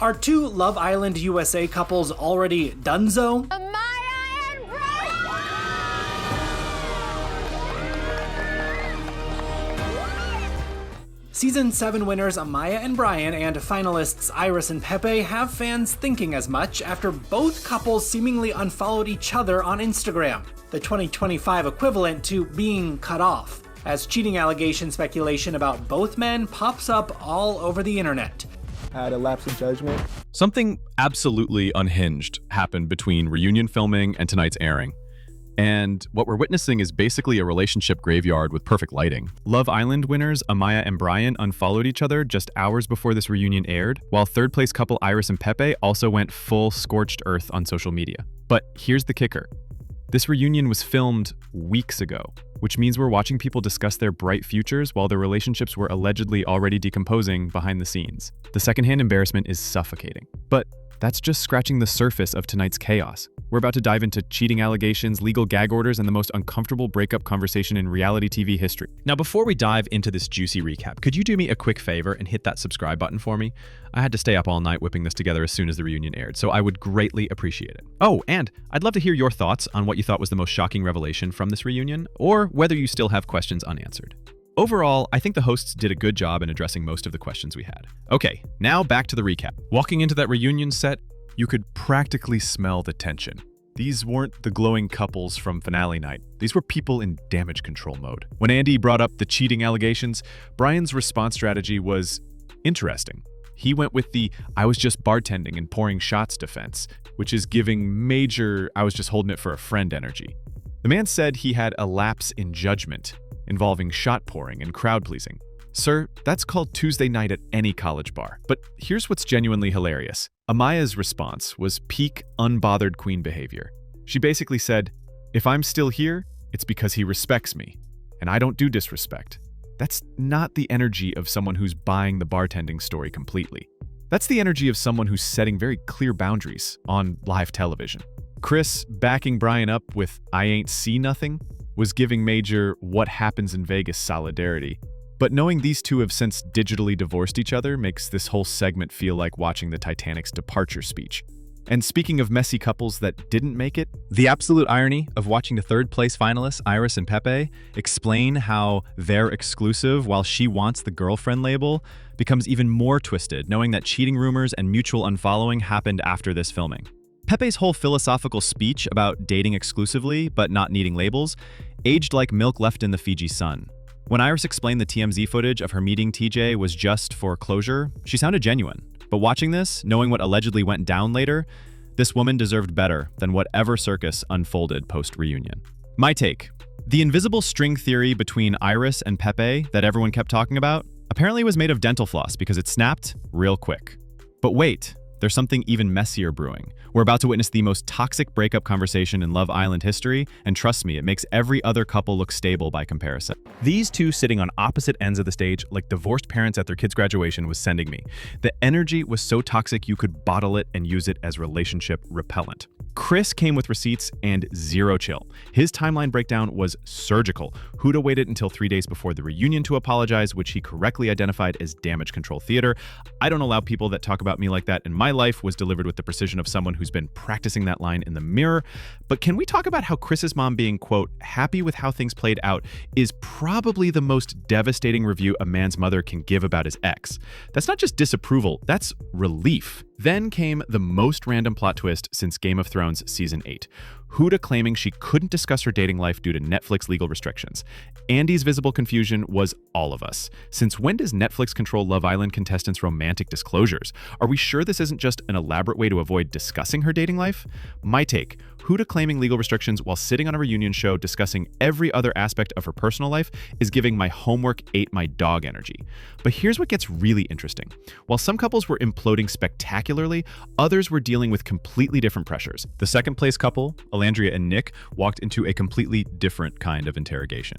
Are two Love Island USA couples already donezo? Amaya and Bryan! Season 7 winners Amaya and Bryan and finalists Iris and Pepe have fans thinking as much after both couples seemingly unfollowed each other on Instagram, the 2025 equivalent to being cut off, as cheating allegation speculation about both men pops up all over the internet. I had a lapse in judgment. Something absolutely unhinged happened between reunion filming and tonight's airing. And what we're witnessing is basically a relationship graveyard with perfect lighting. Love Island winners Amaya and Bryan unfollowed each other just hours before this reunion aired, while third place couple Iris and Pepe also went full scorched earth on social media. But here's the kicker. This reunion was filmed weeks ago, which means we're watching people discuss their bright futures while their relationships were allegedly already decomposing behind the scenes. The secondhand embarrassment is suffocating. But that's just scratching the surface of tonight's chaos. We're about to dive into cheating allegations, legal gag orders, and the most uncomfortable breakup conversation in reality TV history. Now, before we dive into this juicy recap, could you do me a quick favor and hit that subscribe button for me? I had to stay up all night whipping this together as soon as the reunion aired, so I would greatly appreciate it. Oh, and I'd love to hear your thoughts on what you thought was the most shocking revelation from this reunion, or whether you still have questions unanswered. Overall, I think the hosts did a good job in addressing most of the questions we had. Okay, now back to the recap. Walking into that reunion set, you could practically smell the tension. These weren't the glowing couples from finale night. These were people in damage control mode. When Andy brought up the cheating allegations, Bryan's response strategy was interesting. He went with the "I was just bartending and pouring shots" defense, which is giving major "I was just holding it for a friend" energy. The man said he had a lapse in judgment involving shot pouring and crowd pleasing. Sir, that's called Tuesday night at any college bar. But here's what's genuinely hilarious. Amaya's response was peak unbothered queen behavior. She basically said, "If I'm still here, it's because he respects me, and I don't do disrespect." That's not the energy of someone who's buying the bartending story completely. That's the energy of someone who's setting very clear boundaries on live television. Chris backing Bryan up with "I ain't see nothing" was giving major "what happens in Vegas" solidarity. But knowing these two have since digitally divorced each other makes this whole segment feel like watching the Titanic's departure speech. And speaking of messy couples that didn't make it, the absolute irony of watching the third place finalists, Iris and Pepe, explain how they're exclusive while she wants the girlfriend label becomes even more twisted, knowing that cheating rumors and mutual unfollowing happened after this filming. Pepe's whole philosophical speech about dating exclusively but not needing labels aged like milk left in the Fiji sun. When Iris explained the TMZ footage of her meeting TJ was just for closure, she sounded genuine. But watching this, knowing what allegedly went down later, this woman deserved better than whatever circus unfolded post-reunion. My take: the invisible string theory between Iris and Pepe that everyone kept talking about apparently was made of dental floss because it snapped real quick. But wait, there's something even messier brewing. We're about to witness the most toxic breakup conversation in Love Island history, and trust me, it makes every other couple look stable by comparison. These two sitting on opposite ends of the stage like divorced parents at their kid's graduation was sending me. The energy was so toxic you could bottle it and use it as relationship repellent. Chris came with receipts and zero chill. His timeline breakdown was surgical. Huda waited until 3 days before the reunion to apologize, which he correctly identified as damage control theater. "I don't allow people that talk about me like that in my life" was delivered with the precision of someone who's been practicing that line in the mirror. But can we talk about how Chris's mom being, quote, "happy with how things played out" is probably the most devastating review a man's mother can give about his ex? That's not just disapproval, that's relief. Then came the most random plot twist since Game of Thrones Season 8. Huda claiming she couldn't discuss her dating life due to Netflix legal restrictions. Andy's visible confusion was all of us. Since when does Netflix control Love Island contestants' romantic disclosures? Are we sure this isn't just an elaborate way to avoid discussing her dating life? My take: Huda claiming legal restrictions while sitting on a reunion show discussing every other aspect of her personal life is giving "my homework ate my dog" energy. But here's what gets really interesting. While some couples were imploding spectacularly, others were dealing with completely different pressures. The second place couple, Nicolandria and Nick, walked into a completely different kind of interrogation.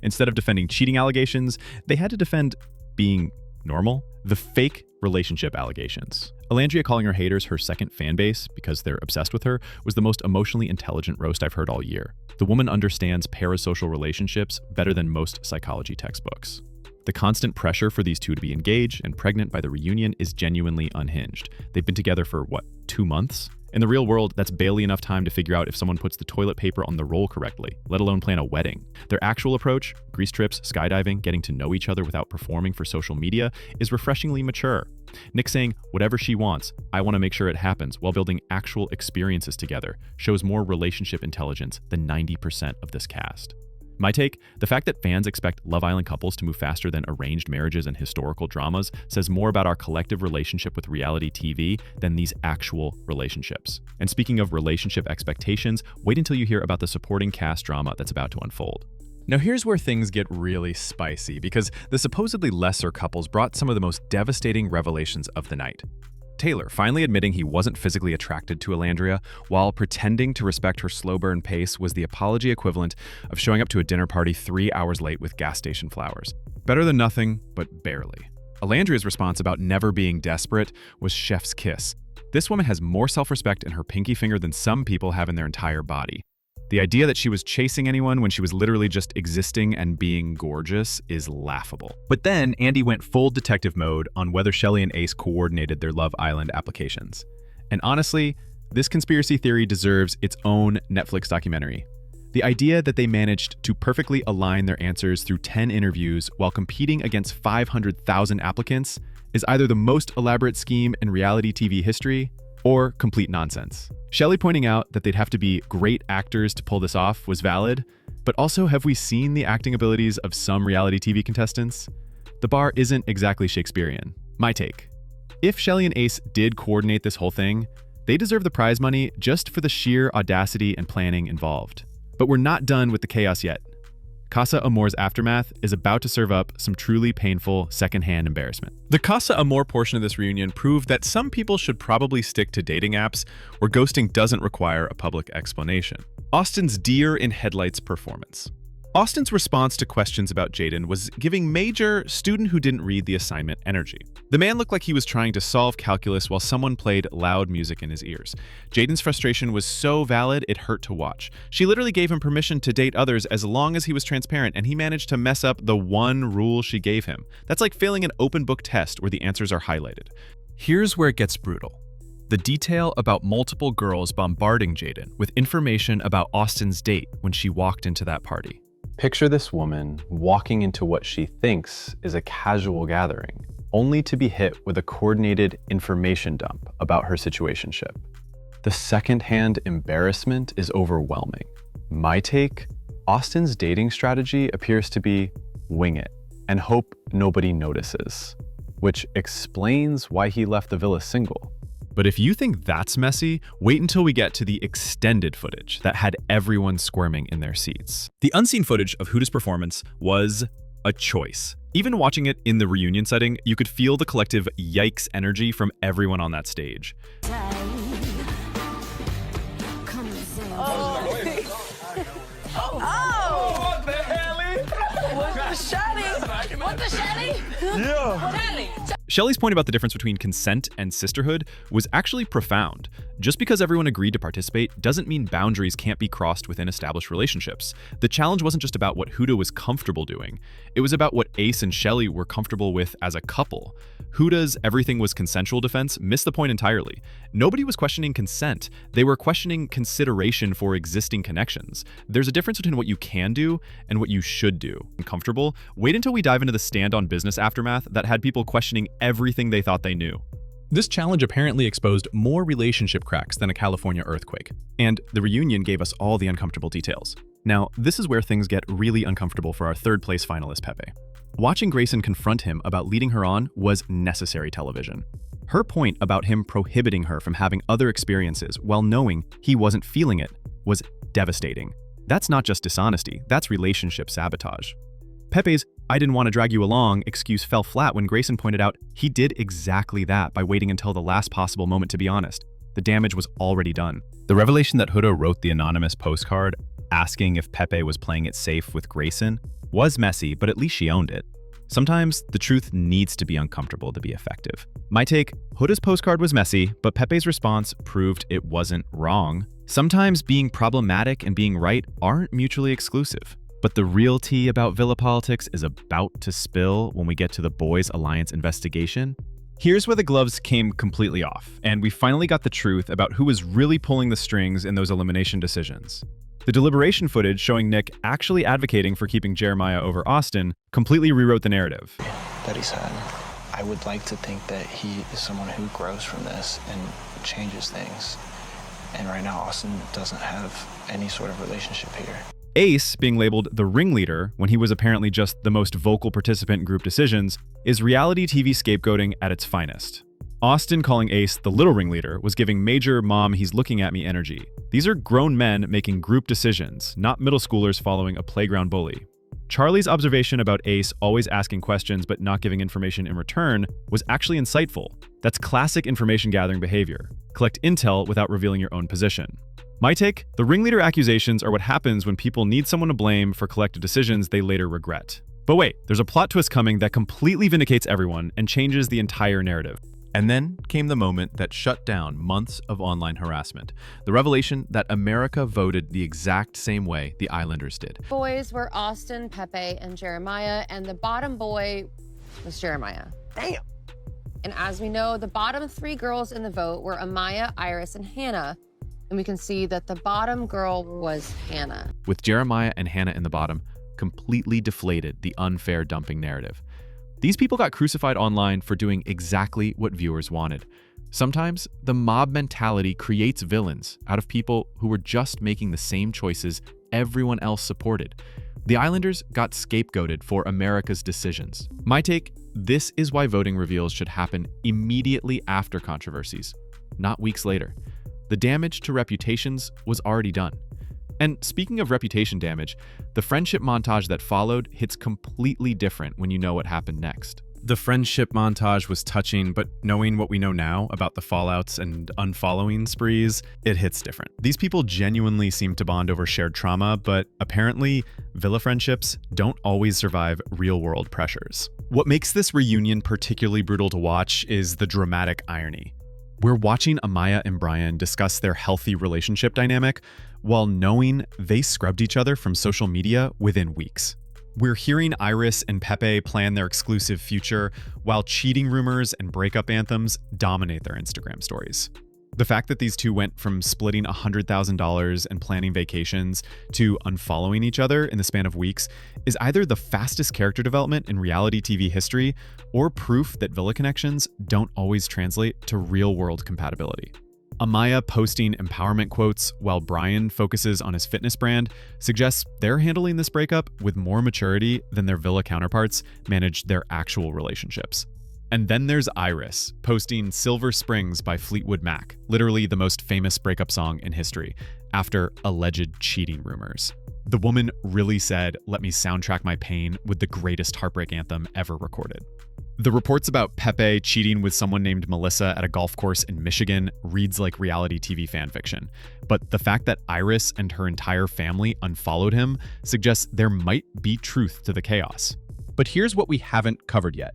Instead of defending cheating allegations, they had to defend being normal, the fake relationship allegations. Nicolandria calling her haters her second fan base because they're obsessed with her was the most emotionally intelligent roast I've heard all year. The woman understands parasocial relationships better than most psychology textbooks. The constant pressure for these two to be engaged and pregnant by the reunion is genuinely unhinged. They've been together for, 2 months? In the real world, that's barely enough time to figure out if someone puts the toilet paper on the roll correctly, let alone plan a wedding. Their actual approach, Greece trips, skydiving, getting to know each other without performing for social media, is refreshingly mature. Nick saying, whatever she wants, I want to make sure it happens, while building actual experiences together, shows more relationship intelligence than 90% of this cast. My take, the fact that fans expect Love Island couples to move faster than arranged marriages and historical dramas says more about our collective relationship with reality TV than these actual relationships. And speaking of relationship expectations, wait until you hear about the supporting cast drama that's about to unfold. Now here's where things get really spicy, because the supposedly lesser couples brought some of the most devastating revelations of the night. Taylor finally admitting he wasn't physically attracted to Nicolandria, while pretending to respect her slow burn pace was the apology equivalent of showing up to a dinner party 3 hours late with gas station flowers. Better than nothing, but barely. Nicolandria's response about never being desperate was chef's kiss. This woman has more self-respect in her pinky finger than some people have in their entire body. The idea that she was chasing anyone when she was literally just existing and being gorgeous is laughable. But then Andy went full detective mode on whether Shelley and Ace coordinated their Love Island applications. And honestly, this conspiracy theory deserves its own Netflix documentary. The idea that they managed to perfectly align their answers through 10 interviews while competing against 500,000 applicants is either the most elaborate scheme in reality TV history or complete nonsense. Shelley pointing out that they'd have to be great actors to pull this off was valid, but also, have we seen the acting abilities of some reality TV contestants? The bar isn't exactly Shakespearean. My take. If Shelley and Ace did coordinate this whole thing, they deserve the prize money just for the sheer audacity and planning involved. But we're not done with the chaos yet. Casa Amor's aftermath is about to serve up some truly painful secondhand embarrassment. The Casa Amor portion of this reunion proved that some people should probably stick to dating apps where ghosting doesn't require a public explanation. Austin's deer in headlights performance. Austin's response to questions about Jaden was giving major student who didn't read the assignment energy. The man looked like he was trying to solve calculus while someone played loud music in his ears. Jaden's frustration was so valid it hurt to watch. She literally gave him permission to date others as long as he was transparent, and he managed to mess up the one rule she gave him. That's like failing an open book test where the answers are highlighted. Here's where it gets brutal. The detail about multiple girls bombarding Jaden with information about Austin's date when she walked into that party. Picture this woman walking into what she thinks is a casual gathering, only to be hit with a coordinated information dump about her situationship. The secondhand embarrassment is overwhelming. My take, Austin's dating strategy appears to be wing it and hope nobody notices, which explains why he left the villa single. But if you think that's messy, wait until we get to the extended footage that had everyone squirming in their seats. The unseen footage of Huda's performance was a choice. Even watching it in the reunion setting, you could feel the collective yikes energy from everyone on that stage. Shelley's point about the difference between consent and sisterhood was actually profound. Just because everyone agreed to participate doesn't mean boundaries can't be crossed within established relationships. The challenge wasn't just about what Huda was comfortable doing. It was about what Ace and Shelley were comfortable with as a couple. Huda's everything was consensual defense missed the point entirely. Nobody was questioning consent. They were questioning consideration for existing connections. There's a difference between what you can do and what you should do. Uncomfortable? Wait until we dive into the stand on business aftermath that had people questioning everything they thought they knew. This challenge apparently exposed more relationship cracks than a California earthquake, and the reunion gave us all the uncomfortable details. Now, this is where things get really uncomfortable for our third place finalist, Pepe. Watching Grayson confront him about leading her on was necessary television. Her point about him prohibiting her from having other experiences while knowing he wasn't feeling it was devastating. That's not just dishonesty, that's relationship sabotage. Pepe's "I didn't want to drag you along" excuse fell flat when Grayson pointed out he did exactly that by waiting until the last possible moment to be honest. The damage was already done. The revelation that Huda wrote the anonymous postcard asking if Pepe was playing it safe with Grayson was messy, but at least she owned it. Sometimes the truth needs to be uncomfortable to be effective. My take, Huda's postcard was messy, but Pepe's response proved it wasn't wrong. Sometimes being problematic and being right aren't mutually exclusive. But the real tea about Villa politics is about to spill when we get to the Boys Alliance investigation. Here's where the gloves came completely off, and we finally got the truth about who was really pulling the strings in those elimination decisions. The deliberation footage showing Nick actually advocating for keeping Jeremiah over Austin completely rewrote the narrative. That he's had. I would like to think that he is someone who grows from this and changes things. And right now, Austin doesn't have any sort of relationship here. Ace, being labeled the ringleader when he was apparently just the most vocal participant in group decisions, is reality TV scapegoating at its finest. Austin calling Ace the little ringleader was giving major mom he's looking at me energy. These are grown men making group decisions, not middle schoolers following a playground bully. Charlie's observation about Ace always asking questions but not giving information in return was actually insightful. That's classic information gathering behavior. Collect intel without revealing your own position. My take, the ringleader accusations are what happens when people need someone to blame for collective decisions they later regret. But wait, there's a plot twist coming that completely vindicates everyone and changes the entire narrative. And then came the moment that shut down months of online harassment. The revelation that America voted the exact same way the Islanders did. Boys were Austin, Pepe, and Jeremiah, and the bottom boy was Jeremiah. Damn. And as we know, the bottom 3 girls in the vote were Amaya, Iris, and Hannah. And we can see that the bottom girl was Hannah. With Jeremiah and Hannah in the bottom, completely deflated the unfair dumping narrative. These people got crucified online for doing exactly what viewers wanted. Sometimes the mob mentality creates villains out of people who were just making the same choices everyone else supported. The Islanders got scapegoated for America's decisions. My take, this is why voting reveals should happen immediately after controversies, not weeks later. The damage to reputations was already done. And speaking of reputation damage, the friendship montage that followed hits completely different when you know what happened next. The friendship montage was touching, but knowing what we know now about the fallouts and unfollowing sprees, it hits different. These people genuinely seem to bond over shared trauma, but apparently, Villa friendships don't always survive real-world pressures. What makes this reunion particularly brutal to watch is the dramatic irony. We're watching Amaya and Bryan discuss their healthy relationship dynamic while knowing they scrubbed each other from social media within weeks. We're hearing Iris and Pepe plan their exclusive future while cheating rumors and breakup anthems dominate their Instagram stories. The fact that these two went from splitting $100,000 and planning vacations to unfollowing each other in the span of weeks is either the fastest character development in reality TV history or proof that Villa connections don't always translate to real-world compatibility. Amaya posting empowerment quotes while Bryan focuses on his fitness brand suggests they're handling this breakup with more maturity than their Villa counterparts managed their actual relationships. And then there's Iris, posting Silver Springs by Fleetwood Mac, literally the most famous breakup song in history, after alleged cheating rumors. The woman really said, "Let me soundtrack my pain with the greatest heartbreak anthem ever recorded." The reports about Pepe cheating with someone named Melissa at a golf course in Michigan reads like reality TV fanfiction. But the fact that Iris and her entire family unfollowed him suggests there might be truth to the chaos. But here's what we haven't covered yet.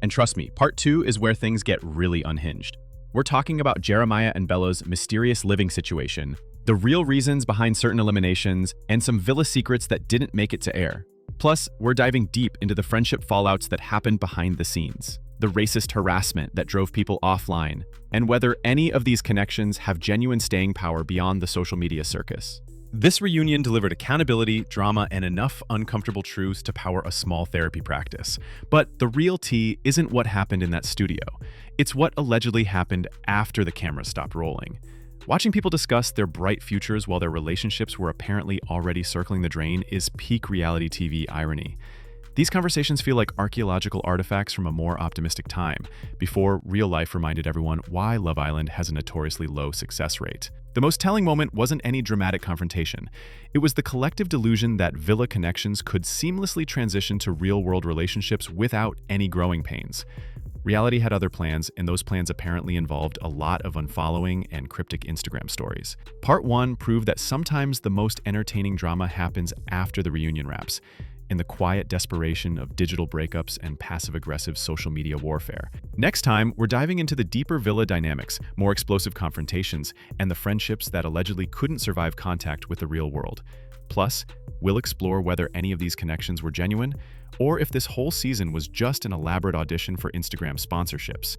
And trust me, part 2 is where things get really unhinged. We're talking about Jeremiah and Bella's mysterious living situation, the real reasons behind certain eliminations, and some Villa secrets that didn't make it to air. Plus, we're diving deep into the friendship fallouts that happened behind the scenes, the racist harassment that drove people offline, and whether any of these connections have genuine staying power beyond the social media circus. This reunion delivered accountability, drama, and enough uncomfortable truths to power a small therapy practice. But the real tea isn't what happened in that studio. It's what allegedly happened after the cameras stopped rolling. Watching people discuss their bright futures while their relationships were apparently already circling the drain is peak reality TV irony. These conversations feel like archaeological artifacts from a more optimistic time, before real life reminded everyone why Love Island has a notoriously low success rate. The most telling moment wasn't any dramatic confrontation. It was the collective delusion that Villa connections could seamlessly transition to real-world relationships without any growing pains. Reality had other plans, and those plans apparently involved a lot of unfollowing and cryptic Instagram stories. Part 1 proved that sometimes the most entertaining drama happens after the reunion wraps, in the quiet desperation of digital breakups and passive-aggressive social media warfare. Next time, we're diving into the deeper Villa dynamics, more explosive confrontations, and the friendships that allegedly couldn't survive contact with the real world. Plus, we'll explore whether any of these connections were genuine, or if this whole season was just an elaborate audition for Instagram sponsorships.